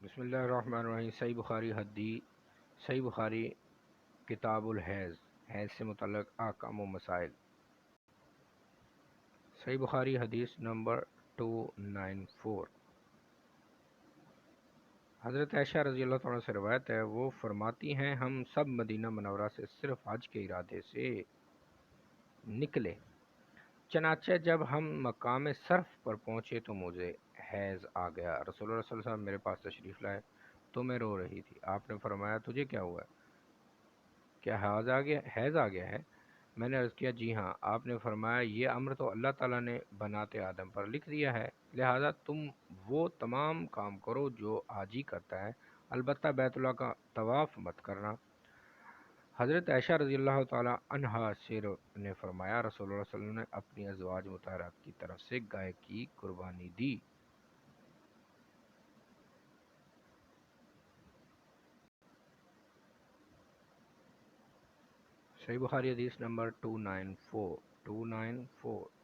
بسم اللہ الرحمن الرحیم۔ صحیح بخاری کتاب الحیض، حیض سے متعلق احکام و مسائل۔ صحیح بخاری حدیث نمبر 294۔ حضرت عائشہ رضی اللہ تعالیٰ سے روایت ہے، وہ فرماتی ہیں ہم سب مدینہ منورہ سے صرف حج کے ارادے سے نکلے، چنانچہ جب ہم مقام صرف پر پہنچے تو مجھے حیض آ گیا۔ رسول اللہ صلی اللہ علیہ وسلم میرے پاس تشریف لائے تو میں رو رہی تھی۔ آپ نے فرمایا تجھے کیا ہوا ہے؟ کیا حیض آ گیا ہے؟ میں نے عرض کیا جی ہاں۔ آپ نے فرمایا یہ امر تو اللہ تعالیٰ نے بنات آدم پر لکھ دیا ہے، لہذا تم وہ تمام کام کرو جو حاجی کرتا ہے، البتہ بیت اللہ کا طواف مت کرنا۔ حضرت عائشہ رضی اللہ تعالیٰ عنہا سے نے فرمایا رسول اللہ صلی اللہ علیہ وسلم نے اپنی ازواج مطہرات کی طرف سے گائے کی قربانی دی۔ صحیح بخاری حدیث نمبر 294۔